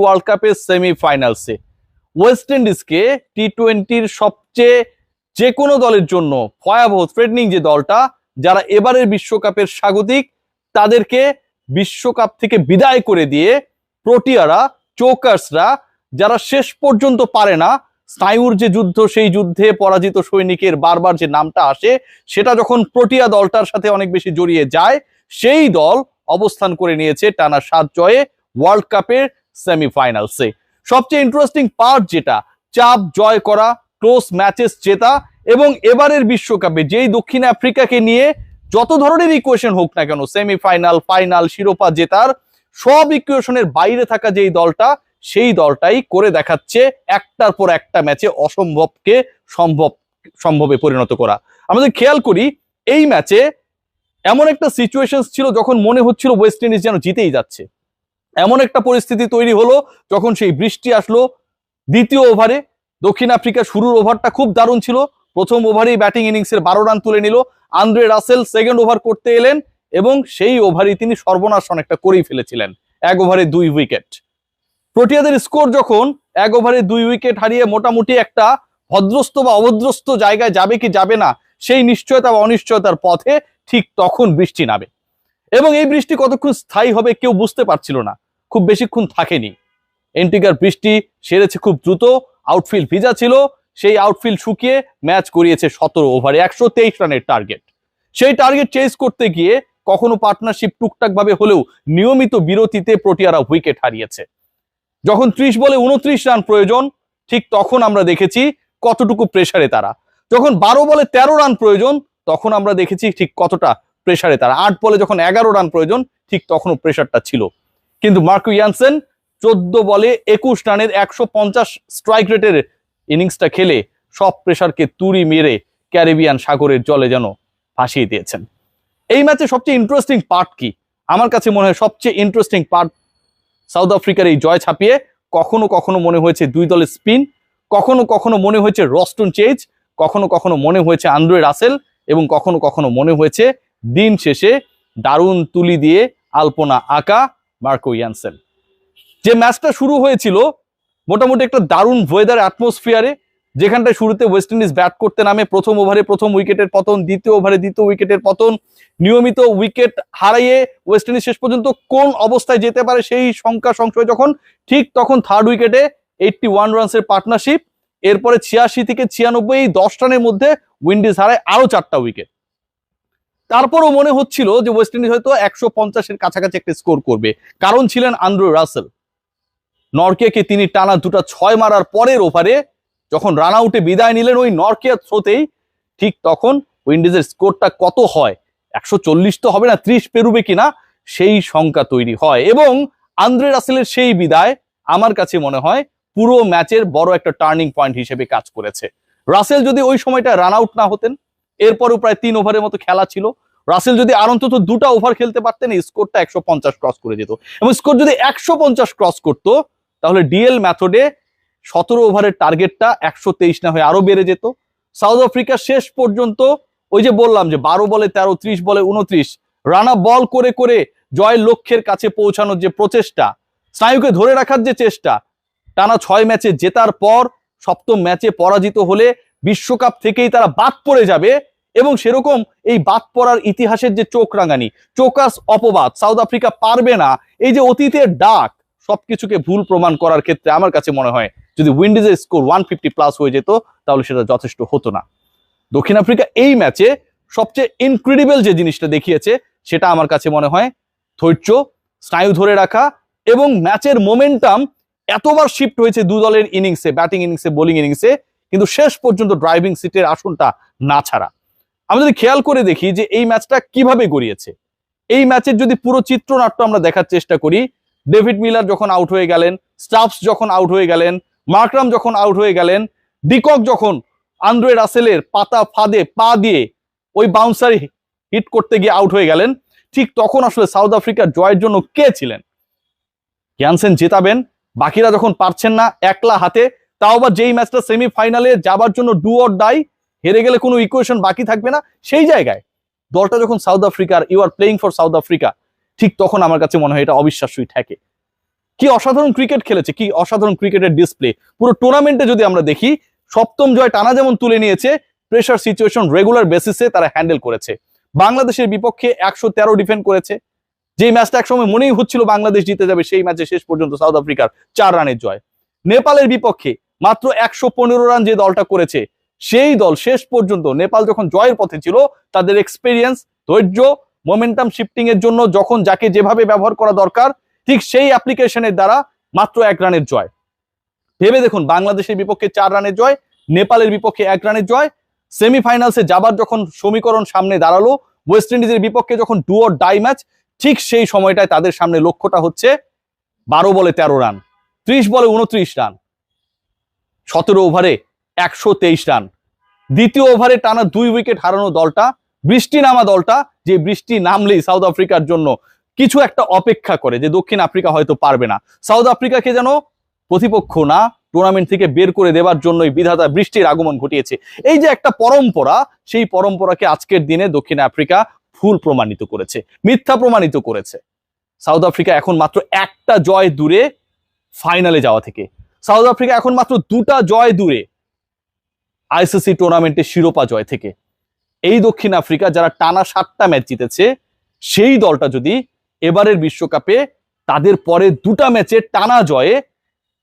World কাপের সেমিফাইনালসে West ইন্ডিজকে টি-20-র সবচেয়ে যে কোনো দলের জন্য ভয়াবহ থ্রেটনিং যে দলটা, যারা এবারের বিশ্বকাপের স্বাগতিক, তাদেরকে বিশ্বকাপ থেকে বিদায় করে দিয়ে প্রোটিয়ারা, চোকার্সরা, যারা শেষ পর্যন্ত পারে না, স্নায়ুর যে যুদ্ধ, সেই যুদ্ধে পরাজিত সৈনিকের বারবার যে নামটা আসে, সেটা যখন প্রোটিয়া দলটার সাথে অনেক বেশি জড়িয়ে যায়, সেই দল অবস্থান করে নিয়েছে টানা 7 জয়ে ওয়ার্ল্ড কাপের সেমিফাইনালসে। সবচেয়ে ইন্টারেস্টিং পার্ট যেটা, চাপ জয় করা, ক্লোজ ম্যাচেস জেতা, এবং এবারের বিশ্বকাপে যেই দক্ষিণ আফ্রিকাকে নিয়ে যত ধরনের ইকুয়েশন হোক না কেন, সেমিফাইনাল, ফাইনাল, শিরোপা জেতার সব ইকুয়েশনের বাইরে থাকা যেই দলটা, সেই দলটাই করে দেখাচ্ছে একটার পর একটা ম্যাচে অসম্ভবকে সম্ভবে পরিণত করা। আমাদের খেয়াল করি, এই ম্যাচে এমন একটা সিচুয়েশন ছিল যখন মনে হচ্ছিল ওয়েস্ট ইন্ডিজ যেন জিতেই যাচ্ছে। এমন একটা পরিস্থিতি তৈরি হলো যখন সেই বৃষ্টি আসলো দ্বিতীয় ওভারে। দক্ষিণ আফ্রিকা শুরুর ওভারটা খুব দারুণ ছিল, প্রথম ওভারেই ব্যাটিং ইনিংসের 12 রান তুলে নিল। আন্দ্রে রাসেল সেকেন্ড ওভার করতে এলেন এবং সেই ওভারেই তিনি সর্বনাশ অনেকটা করেই ফেলেছিলেন, 1 ওভারে 2 উইকেট। প্রোটিয়াদের স্কোর যখন 1 ওভারে 2 উইকেট হারিয়ে মোটামুটি একটা ভদ্রস্ত বা অভদ্রস্ত জায়গায় যাবে কি যাবে না, সেই নিশ্চয়তা বা অনিশ্চয়তার পথে, ঠিক তখন বৃষ্টি নামে। এবং এই বৃষ্টি কতক্ষণ স্থায়ী হবে কেউ বুঝতে পারছিল না, খুব বেশিক্ষণ থাকেনি। এন্টিগার বৃষ্টি সেরেছে খুব দ্রুত, আউটফিল্ড ভিজা ছিল, সেই আউটফিল্ড শুকিয়ে ম্যাচ করিয়েছে 17 ওভারে 123 রানের টার্গেট। সেই টার্গেট চেজ করতে গিয়ে কখনো পার্টনারশিপ টুকটাক ভাবে হলেও নিয়মিত বিরতিতে প্রোটিয়ারা উইকেট হারিয়েছে। যখন 30 বলে 29 রান প্রয়োজন, ঠিক তখন আমরা দেখেছি কতটুকু প্রেসারে তারা। যখন 12 বলে 13 রান প্রয়োজন, তখন আমরা দেখেছি ঠিক কতটা প্রেসারে তারা। 8 বলে যখন 11 রান প্রয়োজন, ঠিক তখনও প্রেসারটা ছিল। কিন্তু মার্কো ইয়ানসেন 14 বলে 21 রানের 150 স্ট্রাইক রেটের ইনিংসটা খেলে সব প্রেসারকে তুড়ি মেরে ক্যারিবিয়ান সাগরের জলে যেন ভাসিয়ে দিয়েছেন। এই ম্যাচে সবচেয়ে ইন্টারেস্টিং পার্ট কি? আমার কাছে মনে হয় সবচেয়ে ইন্টারেস্টিং পার্ট সাউথ আফ্রিকার এই জয় ছাপিয়ে কখনো কখনো মনে হয়েছে দুই দলের স্পিন, কখনো কখনো মনে হয়েছে রস্টন চেজ, কখনো কখনো মনে হয়েছে আন্দ্রে রাসেল, এবং কখনো কখনো মনে হয়েছে দিন শেষে দারুণ তুলি দিয়ে আলপনা আঁকা মার্কো ইয়ানসেন। যে ম্যাচটা শুরু হয়েছিল মোটামুটি একটা দারুণ ওয়েদার অ্যাটমসফিয়ারে, যেখানটায় শুরুতে ওয়েস্ট ইন্ডিজ ব্যাট করতে নামে, প্রথম ওভারে প্রথম উইকেটের পতন, দ্বিতীয় ওভারে দ্বিতীয় উইকেটের পতন, নিয়মিত উইকেট হারিয়ে ওয়েস্ট ইন্ডিজ শেষ পর্যন্ত কোন অবস্থায় যেতে পারে সেই সংখ্যা সংশয় যখন, ঠিক তখন থার্ড উইকেটে 81 রানসের পার্টনারশিপ, এরপরে 86 থেকে 96, 10 রানের মধ্যে উইন্ডিজ হারায় আরো 4টা উইকেট। তারপরও মনে হচ্ছিল যে ওয়েস্ট ইন্ডিজ হয়তো 150-এর কাছাকাছি একটা স্কোর করবে, কারণ ছিলেন আন্দ্রে রাসেল। নরকেকে তিনি টানা 2টা 6 মারার পরের ওভারে যখন রান আউটে বিদায় নিলেন ওই নরকের থ্রোতেই, ঠিক তখন উইন্ডিজের স্কোরটা কত হয়, 140 তো হবে না, 30 পেরুবে কিনা সেই সংখ্যা তৈরি হয়। এবং আন্দ্রে রাসেলের সেই বিদায় আমার কাছে মনে হয় পুরো ম্যাচের বড় একটা টার্নিং পয়েন্ট হিসেবে কাজ করেছে। রাসেল যদি ওই সময়টা রান আউট না হতেন, এরপরও প্রায় 3 ওভারের মতো খেলা ছিল, রাসেল যদি আর অন্তত 2টা ওভার খেলতে পারতেন, স্কোরটা 150 ক্রস করে যেত। এবং স্কোর যদি 150 ক্রস করতো, তাহলে ডিএল মেথডে 17 ওভারের টার্গেটটা 123 না হয়ে আরো বেড়ে যেত। সাউথ আফ্রিকা শেষ পর্যন্ত ওই যে বললাম যে 12 বলে 13, 30 বলে 29 রানা বল করে করে জয়ের লক্ষ্যের কাছে পৌঁছানোর যে প্রচেষ্টা, স্নায়ুকে ধরে রাখার যে চেষ্টা, টানা 6 ম্যাচে জেতার পর 7ম ম্যাচে পরাজিত হলে বিশ্বকাপ থেকেই তারা বাদ পড়ে যাবে, এবং সেরকম এই বাদ পড়ার ইতিহাসের যে চোখ রাঙানি, চোকাস অপবাদ, সাউথ আফ্রিকা পারবে না, এই যে অতীতের ডাক, সবকিছুকে ভুল প্রমাণ করার ক্ষেত্রে আমার কাছে মনে হয় যদি উইন্ডিজের স্কোর 150+ হয়ে যেত, তাহলে সেটা যথেষ্ট হতো না। দক্ষিণ আফ্রিকা এই ম্যাচে সবচেয়ে ইনক্রেডিবল যে জিনিসটা দেখিয়েছে, সেটা আমার কাছে মনে হয় ধৈর্য, স্নায়ু ধরে রাখা, এবং ম্যাচের মোমেন্টাম এতবার শিফট হয়েছে দু দলের ইনিংসে, ব্যাটিং ইনিংসে, বোলিং ইনিংসে, কিন্তু শেষ পর্যন্ত ড্রাইভিং সিটের আসনটা না ছাড়া। আমরা যদি খেয়াল করে দেখি যে এই ম্যাচটা কিভাবে গড়িয়েছে, এই ম্যাচের যদি পুরো চিত্রনাট্য আমরা দেখার চেষ্টা করি, ডেভিড মিলার যখন আউট হয়ে গেলেন, স্টাফস যখন আউট হয়ে গেলেন, মার্করাম যখন আউট হয়ে গেলেন, ডিকক যখন আন্দ্রে রাসেলের পাতা ফাঁদে পা দিয়ে ওই বাউন্সার হিট করতে গিয়ে আউট হয়ে গেলেন, ঠিক তখন আসলে সাউথ আফ্রিকার জয়ের জন্য কে ছিলেন? ইয়ানসেন জেতাবেন, বাকিরা যখন পারছেন না একলা হাতে, তাও আবার যেই ম্যাচটা সেমিফাইনালে যাবার জন্য ডু অর ডাই, হেরে গেলে কোনো ইকুয়েশন বাকি থাকবে না, সেই জায়গায় দলটা যখন সাউথ আফ্রিকার, you are playing for South Africa, ঠিক তখন আমার কাছে মনে হয় এটা অবিশ্বাস্যই ঠেকে। কি অসাধারণ ক্রিকেট খেলেছে, কি অসাধারণ ক্রিকেটের ডিসপ্লে। পুরো টুর্নামেন্টে যদি আমরা দেখি, সপ্তম জয় টানা যেমন তুলে নিয়েছে, প্রেসার সিচুয়েশন রেগুলার বেসিসে তারা হ্যান্ডেল করেছে। বাংলাদেশের বিপক্ষে 113 ডিফেন্ড করেছে। যে ম্যাচটা একসময় মনেই হচ্ছিল বাংলাদেশ জিতে যাবে, সেই ম্যাচে শেষ পর্যন্ত সাউথ আফ্রিকার 4 রানের জয়। নেপালের বিপক্ষে মাত্র 115 রান যে দলটা করেছে, সেই দল শেষ পর্যন্ত, নেপাল যখন জয়ের পথে ছিল, তাদের এক্সপেরিয়েন্স, ধৈর্য, মোমেন্টাম শিফটিং এর জন্য যখন যাকে যেভাবে ব্যবহার করা দরকার, ঠিক সেই অ্যাপ্লিকেশনের দ্বারা মাত্র 1 রানের জয়। ভেবে দেখুন, বাংলাদেশের বিপক্ষে 4 রানের জয়, নেপালের বিপক্ষে 1 রানের জয়। সেমিফাইনালসে যাবার যখন সমীকরণ সামনে দাঁড়ালো, ওয়েস্ট ইন্ডিজের বিপক্ষে যখন ডু অর ডাই ম্যাচ, ঠিক সেই সময়টায় তাদের সামনে লক্ষ্যটা হচ্ছে 12 বলে 13 রান, 30 বলে 29 রান, 17 ওভারে 123 রান। দ্বিতীয় ওভারে টানা 2 উইকেট হারানো দলটা, বৃষ্টি নামা দলটা, যে বৃষ্টি নামলেই সাউথ আফ্রিকার জন্য কিছু একটা অপেক্ষা করে যে দক্ষিণ আফ্রিকা হয়তো পারবে না, সাউথ আফ্রিকাকে যেন প্রতিপক্ষ না, টুর্নামেন্ট থেকে বের করে দেওয়ার জন্যই বিধাতা বৃষ্টির আগমন ঘটিয়েছে। এই যে একটা পরম্পরা, সেই পরম্পরাকে আজকের দিনে দক্ষিণ আফ্রিকা ভুল প্রমাণিত করেছে, মিথ্যা প্রমাণিত করেছে। সাউথ আফ্রিকা এখন মাত্র 1টা জয় দূরে ফাইনালে যাওয়া থেকে। সাউথ আফ্রিকা এখন মাত্র 2টা জয় দূরে আইসিসি টুর্নামেন্টের শিরোপা জয় থেকে। এই দক্ষিণ আফ্রিকা যারা টানা 7টা ম্যাচ জিতেছে, সেই দলটা যদি এবারের বিশ্বকাপে তাদের পরে 2টা ম্যাচে টানা জয়ে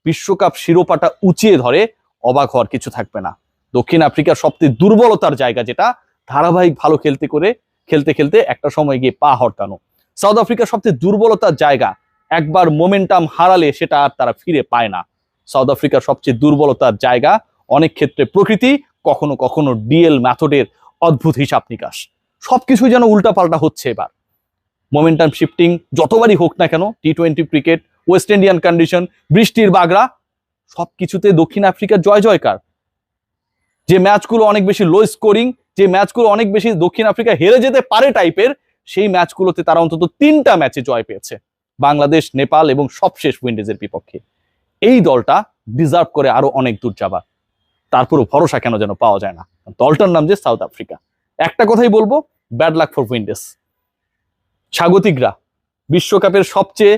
বিশ্বকাপ শিরোপাটা উঁচিয়ে ধরে, অবাক হওয়ার কিছু থাকবে না। দক্ষিণ আফ্রিকার সবচেয়ে দুর্বলতার জায়গা যেটা, ধারাবাহিক ভালো খেলতে খেলতে একটা সময় গিয়ে পা হরকানো। সাউথ আফ্রিকার সবচেয়ে দুর্বলতার জায়গা, একবার মোমেন্টাম হারালে সেটা আর তারা ফিরে পায় না। সাউথ আফ্রিকার সবচেয়ে দুর্বলতার জায়গা অনেক ক্ষেত্রে প্রকৃতি, কখনো কখনো ডিএল ম্যাথডের অদ্ভুত হিসাব নিকাশ। সবকিছু যেন উল্টাপাল্টা হচ্ছে এবার। মোমেন্টাম শিফটিং যতবারই হোক না কেন, টি-20 ক্রিকেট, ওয়েস্ট ইন্ডিয়ান কন্ডিশন, বৃষ্টির বাগড়া, সবকিছুতে দক্ষিণ আফ্রিকার জয় জয়কার। যে ম্যাচগুলো অনেক বেশি লো স্কোরিং, যে ম্যাচগুলো অনেক বেশি দক্ষিণ আফ্রিকা হেরে যেতে পারে টাইপের, সেই ম্যাচগুলোতে তারা অন্তত 3টা ম্যাচে জয় পেয়েছে, বাংলাদেশ, নেপাল এবং সবশেষ উইন্ডিজের বিপক্ষে। এই দলটা ডিজার্ভ করে আরো অনেক দূর যাবার, তারপরও ভরসা কেন যেন পাওয়া যায় না। দলটার নাম যে সাউথ আফ্রিকা। একটা কথাই বলবো, ব্যাড লাক ফর উইন্ডিজ। স্বাগতিকরা বিশ্বকাপের সবচেয়ে,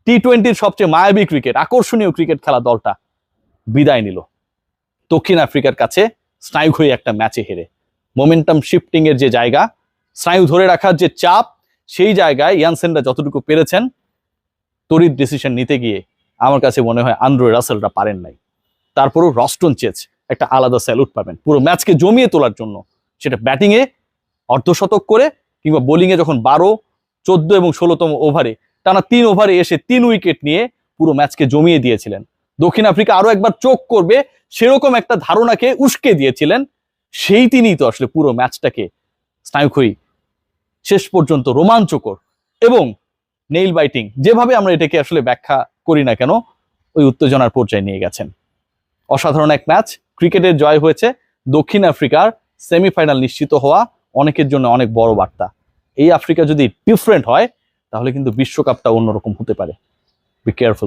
টি-20 সবচেয়ে মায়াবী ক্রিকেট, আকর্ষণীয় ক্রিকেট খেলা দলটা বিদায় নিল দক্ষিণ আফ্রিকার কাছে স্নায়ু হয়ে একটা ম্যাচে হেরে। মোমেন্টাম শিফটিং এর যে জায়গা, স্নায়ু ধরে রাখার যে চাপ, সেই জায়গায় ইয়ানসেনরা যতটুকু পেরেছেন, তড়িৎ ডিসিশন নিতে গিয়ে আমার কাছে মনে হয় আন্দ্রে রাসেলরা পারেন নাই। তারপরও রস্টন চেজ একটা আলাদা স্যালুট পাবেন পুরো ম্যাচকে জমিয়ে তোলার জন্য। সেটা ব্যাটিংয়ে অর্ধশতক করে, কিংবা বোলিংয়ে যখন 12, 14 এবং 16তম ওভারে টানা 3 ওভারে এসে 3 উইকেট নিয়ে পুরো ম্যাচকে জমিয়ে দিয়েছিলেন। দক্ষিণ আফ্রিকা আরো একবার চোখ করবে সেরকম একটা ধারণাকে উস্কে দিয়েছিলেন। সেই তিনিই তো আসলে পুরো ম্যাচটাকে স্নায়ুক্ষয়ী, শেষ পর্যন্ত রোমাঞ্চকর এবং নেইল বাইটিং, যেভাবে আমরা এটাকে আসলে ব্যাখ্যা করি না কেন, ওই উত্তেজনার পর্যায়ে নিয়ে গেছেন। অসাধারণ এক ম্যাচ, ক্রিকেটের জয় হয়েছে। দক্ষিণ আফ্রিকার সেমিফাইনাল নিশ্চিত হওয়া অনেকের জন্য অনেক বড় বার্তা। এই আফ্রিকা যদি ডিফারেন্ট হয়, তাহলে কিন্তু বিশ্বকাপটা অন্যরকম হতে পারে। Be careful.